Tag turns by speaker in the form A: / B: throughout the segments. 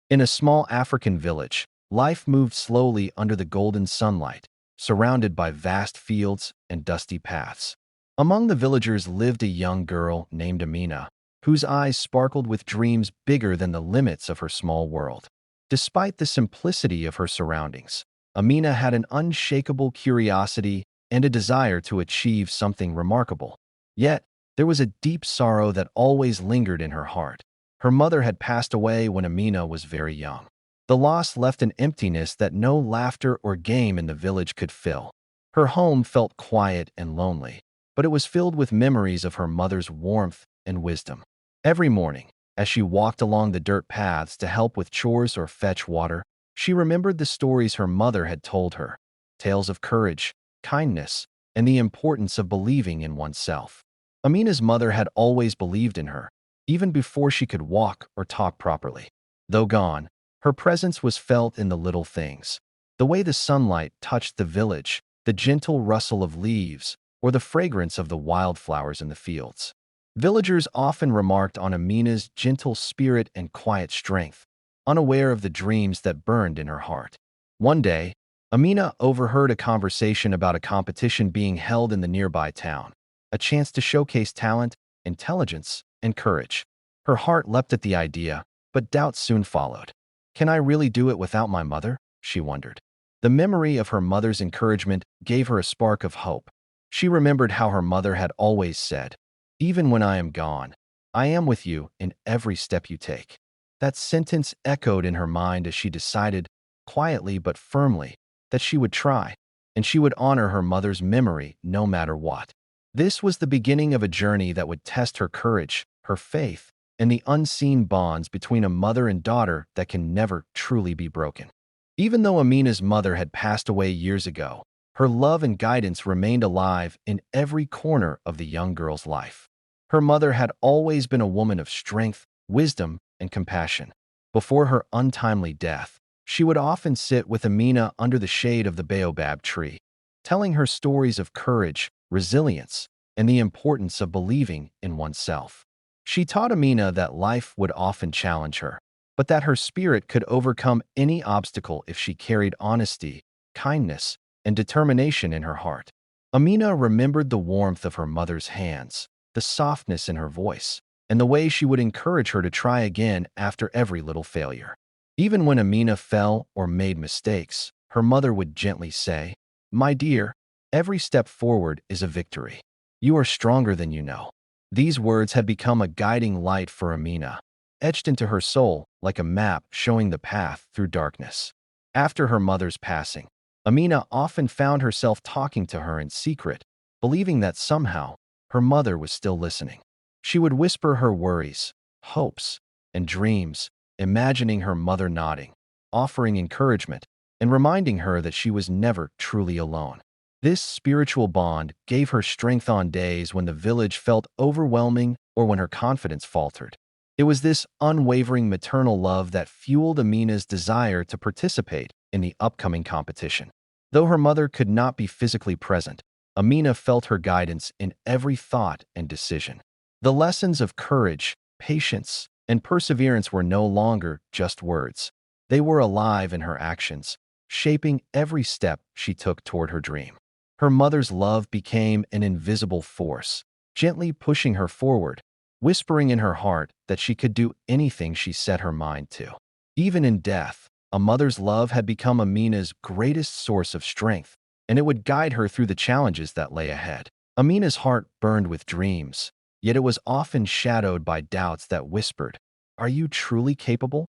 A: In a small African village, life moved slowly under the golden sunlight, surrounded by vast fields and dusty paths. Among the villagers lived a young girl named Amina, whose eyes sparkled with dreams bigger than the limits of her small world. Despite the simplicity of her surroundings, Amina had an unshakable curiosity and a desire to achieve something remarkable. Yet, there was a deep sorrow that always lingered in her heart. Her mother had passed away when Amina was very young. The loss left an emptiness that no laughter or game in the village could fill. Her home felt quiet and lonely, but it was filled with memories of her mother's warmth and wisdom. Every morning, as she walked along the dirt paths to help with chores or fetch water, she remembered the stories her mother had told her, tales of courage, kindness, and the importance of believing in oneself. Amina's mother had always believed in her, even before she could walk or talk properly. Though gone, her presence was felt in the little things. The way the sunlight touched the village, the gentle rustle of leaves, or the fragrance of the wildflowers in the fields. Villagers often remarked on Amina's gentle spirit and quiet strength, unaware of the dreams that burned in her heart. One day, Amina overheard a conversation about a competition being held in the nearby town, a chance to showcase talent, intelligence, and courage. Her heart leapt at the idea, but doubt soon followed. Can I really do it without my mother? She wondered. The memory of her mother's encouragement gave her a spark of hope. She remembered how her mother had always said, "Even when I am gone, I am with you in every step you take." That sentence echoed in her mind as she decided, quietly but firmly, that she would try, and she would honor her mother's memory no matter what. This was the beginning of a journey that would test her courage, her faith, and the unseen bonds between a mother and daughter that can never truly be broken. Even though Amina's mother had passed away years ago, her love and guidance remained alive in every corner of the young girl's life. Her mother had always been a woman of strength, wisdom, and compassion. Before her untimely death, she would often sit with Amina under the shade of the baobab tree, telling her stories of courage, resilience, and the importance of believing in oneself. She taught Amina that life would often challenge her, but that her spirit could overcome any obstacle if she carried honesty, kindness, and determination in her heart. Amina remembered the warmth of her mother's hands, the softness in her voice, and the way she would encourage her to try again after every little failure. Even when Amina fell or made mistakes, her mother would gently say, "My dear, every step forward is a victory. You are stronger than you know." These words had become a guiding light for Amina, etched into her soul like a map showing the path through darkness. After her mother's passing, Amina often found herself talking to her in secret, believing that somehow her mother was still listening. She would whisper her worries, hopes, and dreams, imagining her mother nodding, offering encouragement, and reminding her that she was never truly alone. This spiritual bond gave her strength on days when the village felt overwhelming or when her confidence faltered. It was this unwavering maternal love that fueled Amina's desire to participate in the upcoming competition. Though her mother could not be physically present, Amina felt her guidance in every thought and decision. The lessons of courage, patience, and perseverance were no longer just words. They were alive in her actions, shaping every step she took toward her dream. Her mother's love became an invisible force, gently pushing her forward, whispering in her heart that she could do anything she set her mind to. Even in death, a mother's love had become Amina's greatest source of strength, and it would guide her through the challenges that lay ahead. Amina's heart burned with dreams, yet it was often shadowed by doubts that whispered, "Are you truly capable?"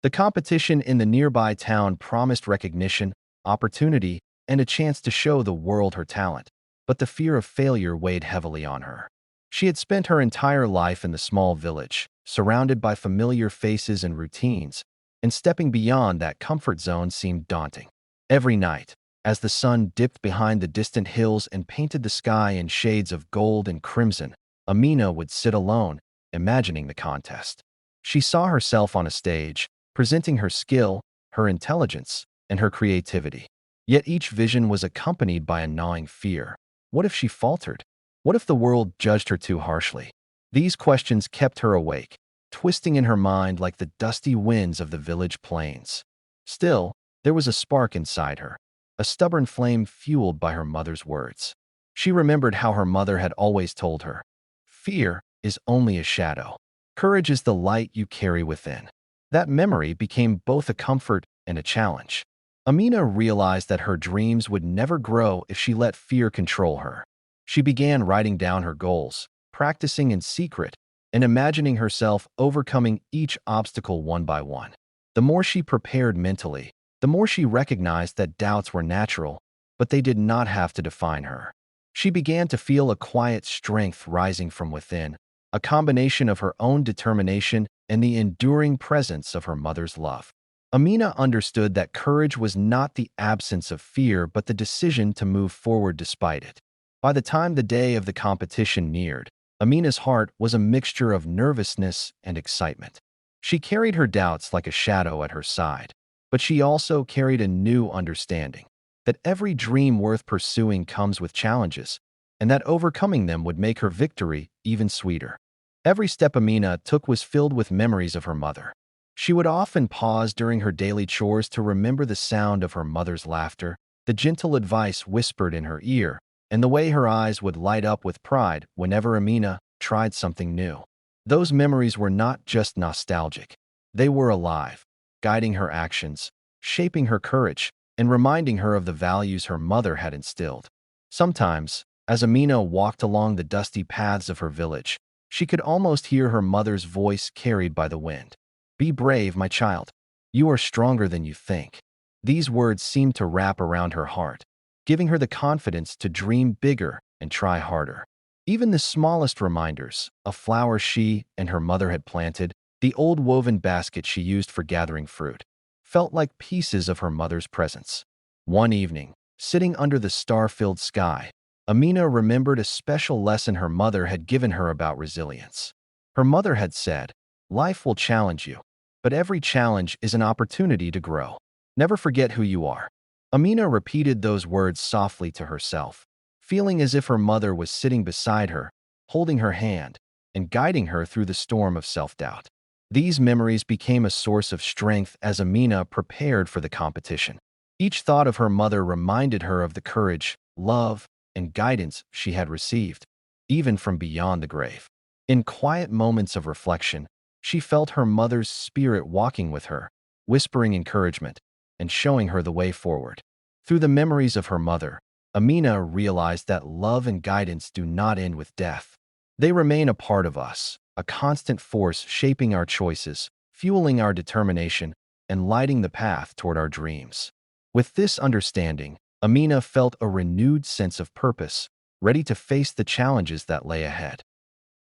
A: The competition in the nearby town promised recognition, opportunity, and a chance to show the world her talent, but the fear of failure weighed heavily on her. She had spent her entire life in the small village, surrounded by familiar faces and routines, and stepping beyond that comfort zone seemed daunting. Every night, as the sun dipped behind the distant hills and painted the sky in shades of gold and crimson, Amina would sit alone, imagining the contest. She saw herself on a stage, presenting her skill, her intelligence, and her creativity. Yet each vision was accompanied by a gnawing fear. What if she faltered? What if the world judged her too harshly? These questions kept her awake, twisting in her mind like the dusty winds of the village plains. Still, there was a spark inside her, a stubborn flame fueled by her mother's words. She remembered how her mother had always told her, "Fear is only a shadow. Courage is the light you carry within." That memory became both a comfort and a challenge. Amina realized that her dreams would never grow if she let fear control her. She began writing down her goals, practicing in secret, and imagining herself overcoming each obstacle one by one. The more she prepared mentally, the more she recognized that doubts were natural, but they did not have to define her. She began to feel a quiet strength rising from within, a combination of her own determination and the enduring presence of her mother's love. Amina understood that courage was not the absence of fear but the decision to move forward despite it. By the time the day of the competition neared, Amina's heart was a mixture of nervousness and excitement. She carried her doubts like a shadow at her side, but she also carried a new understanding that every dream worth pursuing comes with challenges, and that overcoming them would make her victory even sweeter. Every step Amina took was filled with memories of her mother. She would often pause during her daily chores to remember the sound of her mother's laughter, the gentle advice whispered in her ear, and the way her eyes would light up with pride whenever Amina tried something new. Those memories were not just nostalgic. They were alive, guiding her actions, shaping her courage, and reminding her of the values her mother had instilled. Sometimes, as Amina walked along the dusty paths of her village, she could almost hear her mother's voice carried by the wind. "Be brave, my child. You are stronger than you think." These words seemed to wrap around her heart, giving her the confidence to dream bigger and try harder. Even the smallest reminders, a flower she and her mother had planted, the old woven basket she used for gathering fruit, felt like pieces of her mother's presence. One evening, sitting under the star-filled sky, Amina remembered a special lesson her mother had given her about resilience. Her mother had said, "Life will challenge you, but every challenge is an opportunity to grow. Never forget who you are." Amina repeated those words softly to herself, feeling as if her mother was sitting beside her, holding her hand, and guiding her through the storm of self-doubt. These memories became a source of strength as Amina prepared for the competition. Each thought of her mother reminded her of the courage, love, and guidance she had received, even from beyond the grave. In quiet moments of reflection, she felt her mother's spirit walking with her, whispering encouragement and showing her the way forward. Through the memories of her mother, Amina realized that love and guidance do not end with death. They remain a part of us, a constant force shaping our choices, fueling our determination, and lighting the path toward our dreams. With this understanding, Amina felt a renewed sense of purpose, ready to face the challenges that lay ahead.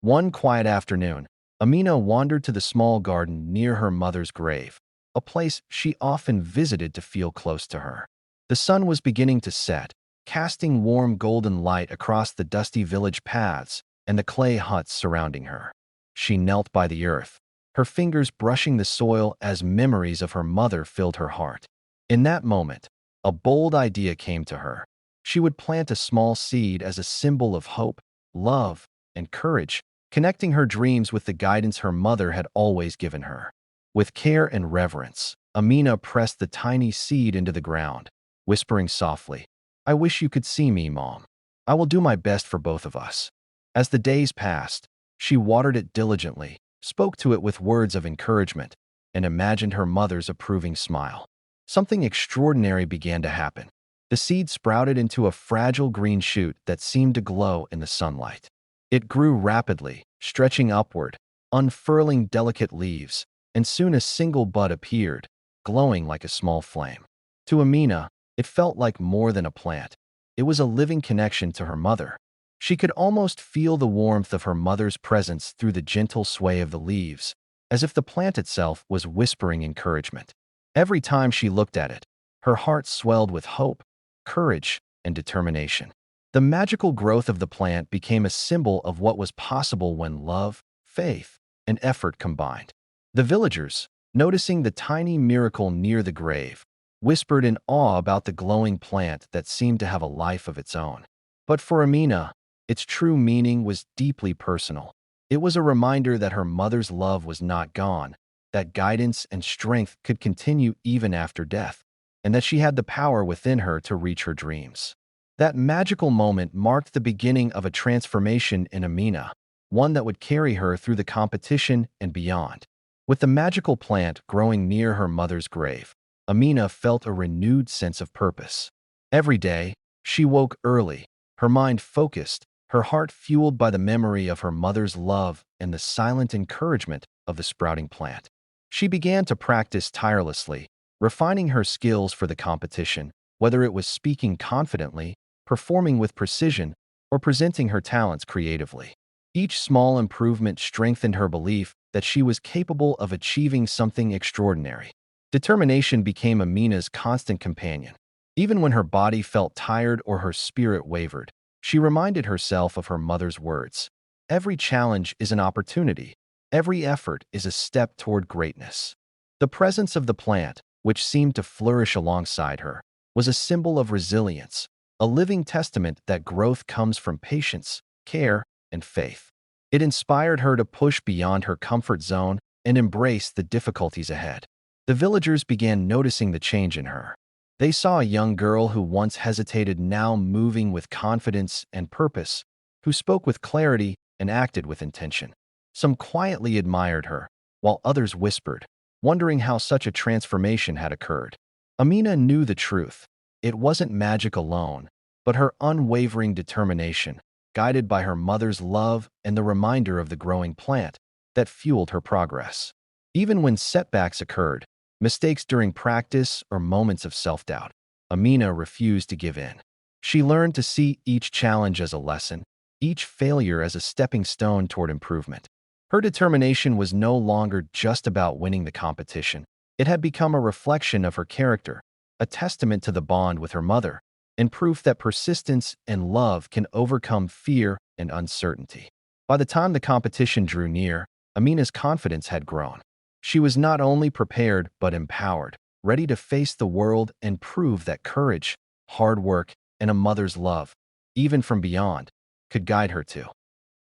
A: One quiet afternoon, Amina wandered to the small garden near her mother's grave, a place she often visited to feel close to her. The sun was beginning to set, casting warm golden light across the dusty village paths and the clay huts surrounding her. She knelt by the earth, her fingers brushing the soil as memories of her mother filled her heart. In that moment, a bold idea came to her. She would plant a small seed as a symbol of hope, love, and courage, connecting her dreams with the guidance her mother had always given her. With care and reverence, Amina pressed the tiny seed into the ground, whispering softly, "I wish you could see me, Mom. I will do my best for both of us." As the days passed, she watered it diligently, spoke to it with words of encouragement, and imagined her mother's approving smile. Something extraordinary began to happen. The seed sprouted into a fragile green shoot that seemed to glow in the sunlight. It grew rapidly, stretching upward, unfurling delicate leaves, and soon a single bud appeared, glowing like a small flame. To Amina, it felt like more than a plant. It was a living connection to her mother. She could almost feel the warmth of her mother's presence through the gentle sway of the leaves, as if the plant itself was whispering encouragement. Every time she looked at it, her heart swelled with hope, courage, and determination. The magical growth of the plant became a symbol of what was possible when love, faith, and effort combined. The villagers, noticing the tiny miracle near the grave, whispered in awe about the glowing plant that seemed to have a life of its own. But for Amina, its true meaning was deeply personal. It was a reminder that her mother's love was not gone, that guidance and strength could continue even after death, and that she had the power within her to reach her dreams. That magical moment marked the beginning of a transformation in Amina, one that would carry her through the competition and beyond. With the magical plant growing near her mother's grave, Amina felt a renewed sense of purpose. Every day, she woke early, her mind focused, her heart fueled by the memory of her mother's love and the silent encouragement of the sprouting plant. She began to practice tirelessly, refining her skills for the competition, whether it was speaking confidently, performing with precision, or presenting her talents creatively. Each small improvement strengthened her belief that she was capable of achieving something extraordinary. Determination became Amina's constant companion. Even when her body felt tired or her spirit wavered, she reminded herself of her mother's words. Every challenge is an opportunity. Every effort is a step toward greatness. The presence of the plant, which seemed to flourish alongside her, was a symbol of resilience, a living testament that growth comes from patience, care, and faith. It inspired her to push beyond her comfort zone and embrace the difficulties ahead. The villagers began noticing the change in her. They saw a young girl who once hesitated now moving with confidence and purpose, who spoke with clarity and acted with intention. Some quietly admired her, while others whispered, wondering how such a transformation had occurred. Amina knew the truth. It wasn't magic alone, but her unwavering determination, guided by her mother's love and the reminder of the growing plant, that fueled her progress. Even when setbacks occurred, mistakes during practice or moments of self-doubt, Amina refused to give in. She learned to see each challenge as a lesson, each failure as a stepping stone toward improvement. Her determination was no longer just about winning the competition. It had become a reflection of her character, a testament to the bond with her mother, and proof that persistence and love can overcome fear and uncertainty. By the time the competition drew near, Amina's confidence had grown. She was not only prepared but empowered, ready to face the world and prove that courage, hard work, and a mother's love, even from beyond, could guide her too.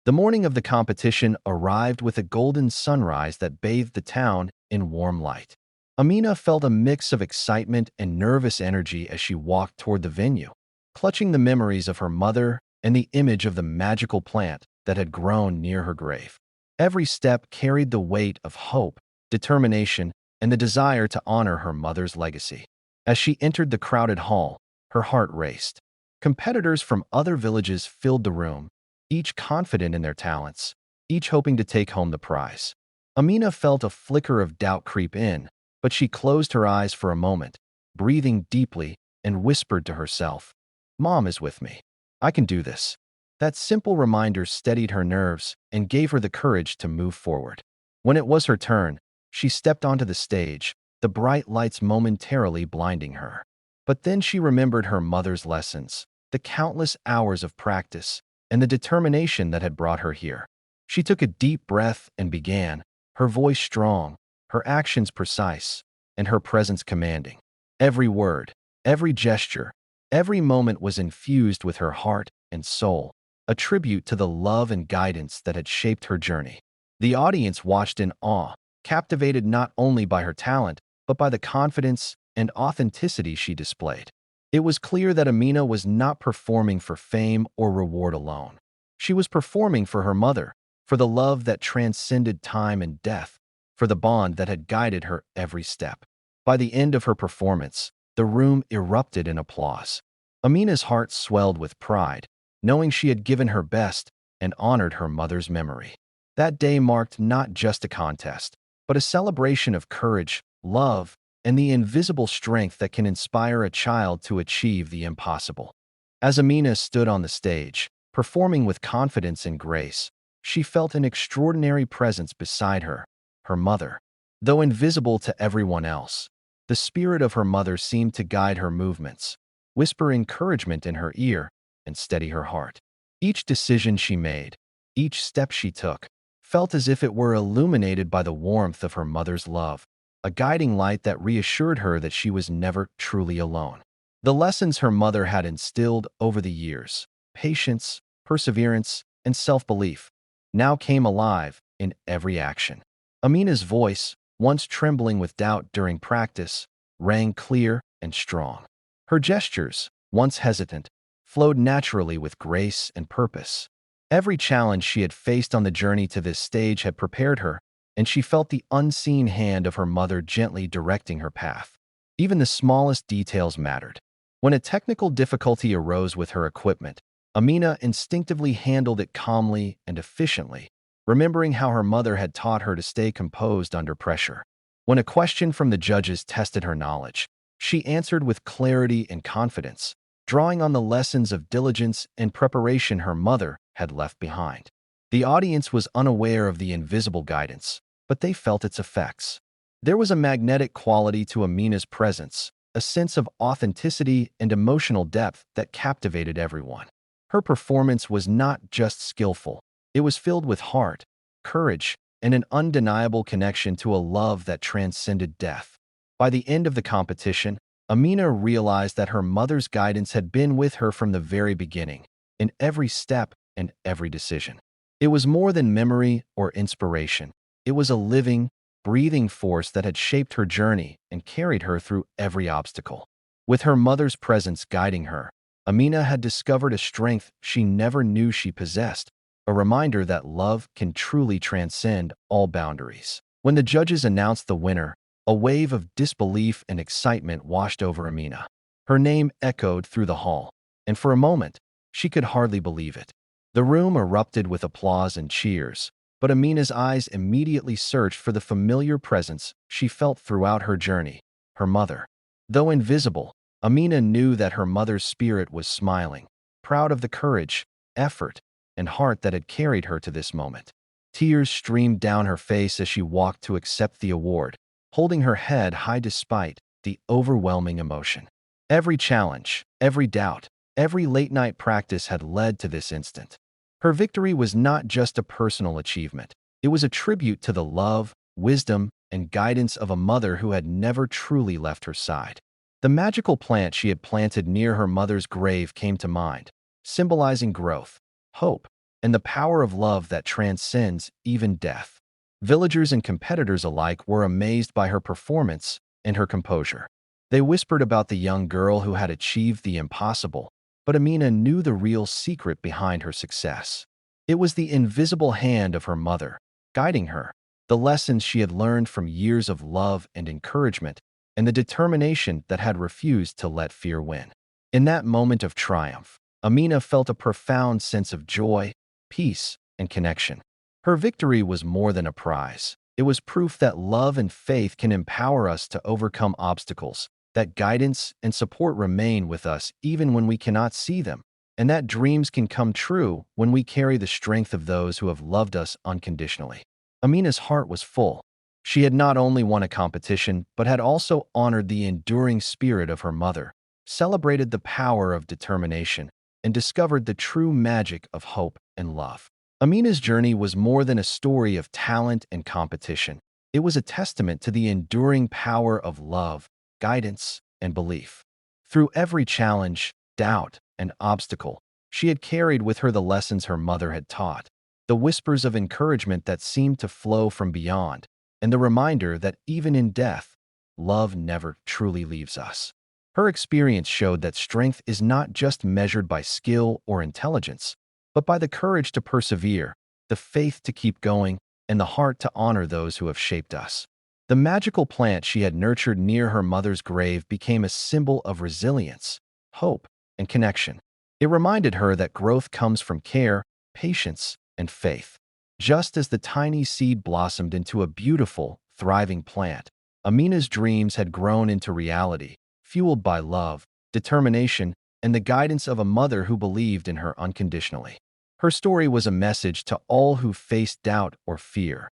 A: The morning of the competition arrived with a golden sunrise that bathed the town in warm light. Amina felt a mix of excitement and nervous energy as she walked toward the venue, clutching the memories of her mother and the image of the magical plant that had grown near her grave. Every step carried the weight of hope, determination, and the desire to honor her mother's legacy. As she entered the crowded hall, her heart raced. Competitors from other villages filled the room, each confident in their talents, each hoping to take home the prize. Amina felt a flicker of doubt creep in, but she closed her eyes for a moment, breathing deeply, and whispered to herself, "Mom is with me. I can do this." That simple reminder steadied her nerves and gave her the courage to move forward. When it was her turn, she stepped onto the stage, the bright lights momentarily blinding her. But then she remembered her mother's lessons, the countless hours of practice, and the determination that had brought her here. She took a deep breath and began, her voice strong, her actions precise, and her presence commanding. Every word, every gesture, every moment was infused with her heart and soul, a tribute to the love and guidance that had shaped her journey. The audience watched in awe, captivated not only by her talent, but by the confidence and authenticity she displayed. It was clear that Amina was not performing for fame or reward alone. She was performing for her mother, for the love that transcended time and death, for the bond that had guided her every step. By the end of her performance, the room erupted in applause. Amina's heart swelled with pride, knowing she had given her best and honored her mother's memory. That day marked not just a contest, but a celebration of courage, love, and the invisible strength that can inspire a child to achieve the impossible. As Amina stood on the stage, performing with confidence and grace, she felt an extraordinary presence beside her, her mother. Though invisible to everyone else, the spirit of her mother seemed to guide her movements, whisper encouragement in her ear, and steady her heart. Each decision she made, each step she took, felt as if it were illuminated by the warmth of her mother's love, a guiding light that reassured her that she was never truly alone. The lessons her mother had instilled over the years, patience, perseverance, and self-belief, now came alive in every action. Amina's voice, once trembling with doubt during practice, rang clear and strong. Her gestures, once hesitant, flowed naturally with grace and purpose. Every challenge she had faced on the journey to this stage had prepared her, and she felt the unseen hand of her mother gently directing her path. Even the smallest details mattered. When a technical difficulty arose with her equipment, Amina instinctively handled it calmly and efficiently, remembering how her mother had taught her to stay composed under pressure. When a question from the judges tested her knowledge, she answered with clarity and confidence, drawing on the lessons of diligence and preparation her mother had left behind. The audience was unaware of the invisible guidance, but they felt its effects. There was a magnetic quality to Amina's presence, a sense of authenticity and emotional depth that captivated everyone. Her performance was not just skillful, it was filled with heart, courage, and an undeniable connection to a love that transcended death. By the end of the competition, Amina realized that her mother's guidance had been with her from the very beginning, in every step and every decision. It was more than memory or inspiration. It was a living, breathing force that had shaped her journey and carried her through every obstacle. With her mother's presence guiding her, Amina had discovered a strength she never knew she possessed, a reminder that love can truly transcend all boundaries. When the judges announced the winner, a wave of disbelief and excitement washed over Amina. Her name echoed through the hall, and for a moment, she could hardly believe it. The room erupted with applause and cheers, but Amina's eyes immediately searched for the familiar presence she felt throughout her journey, her mother. Though invisible, Amina knew that her mother's spirit was smiling, proud of the courage, effort, and heart that had carried her to this moment. Tears streamed down her face as she walked to accept the award, holding her head high despite the overwhelming emotion. Every challenge, every doubt, every late-night practice had led to this instant. Her victory was not just a personal achievement. It was a tribute to the love, wisdom, and guidance of a mother who had never truly left her side. The magical plant she had planted near her mother's grave came to mind, symbolizing growth, hope, and the power of love that transcends even death. Villagers and competitors alike were amazed by her performance and her composure. They whispered about the young girl who had achieved the impossible, but Amina knew the real secret behind her success. It was the invisible hand of her mother, guiding her, the lessons she had learned from years of love and encouragement, and the determination that had refused to let fear win. In that moment of triumph, Amina felt a profound sense of joy, peace, and connection. Her victory was more than a prize. It was proof that love and faith can empower us to overcome obstacles, that guidance and support remain with us even when we cannot see them, and that dreams can come true when we carry the strength of those who have loved us unconditionally. Amina's heart was full. She had not only won a competition, but had also honored the enduring spirit of her mother, celebrated the power of determination, and discovered the true magic of hope and love. Amina's journey was more than a story of talent and competition. It was a testament to the enduring power of love, guidance, and belief. Through every challenge, doubt, and obstacle, she had carried with her the lessons her mother had taught, the whispers of encouragement that seemed to flow from beyond, and the reminder that even in death, love never truly leaves us. Her experience showed that strength is not just measured by skill or intelligence, but by the courage to persevere, the faith to keep going, and the heart to honor those who have shaped us. The magical plant she had nurtured near her mother's grave became a symbol of resilience, hope, and connection. It reminded her that growth comes from care, patience, and faith. Just as the tiny seed blossomed into a beautiful, thriving plant, Amina's dreams had grown into reality, fueled by love, determination, and the guidance of a mother who believed in her unconditionally. Her story was a message to all who faced doubt or fear.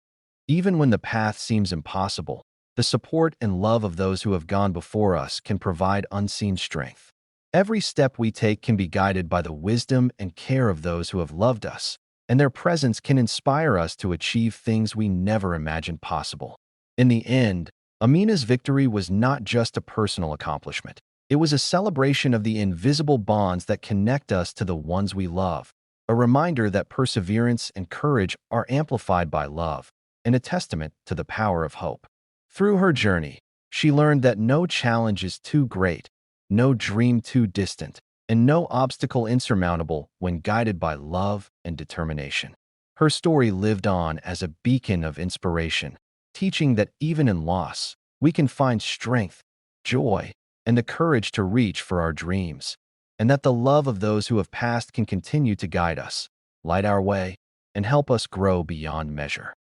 A: Even when the path seems impossible, the support and love of those who have gone before us can provide unseen strength. Every step we take can be guided by the wisdom and care of those who have loved us, and their presence can inspire us to achieve things we never imagined possible. In the end, Amina's victory was not just a personal accomplishment. It was a celebration of the invisible bonds that connect us to the ones we love, a reminder that perseverance and courage are amplified by love, and a testament to the power of hope. Through her journey, she learned that no challenge is too great, no dream too distant, and no obstacle insurmountable when guided by love and determination. Her story lived on as a beacon of inspiration, teaching that even in loss, we can find strength, joy, and the courage to reach for our dreams, and that the love of those who have passed can continue to guide us, light our way, and help us grow beyond measure.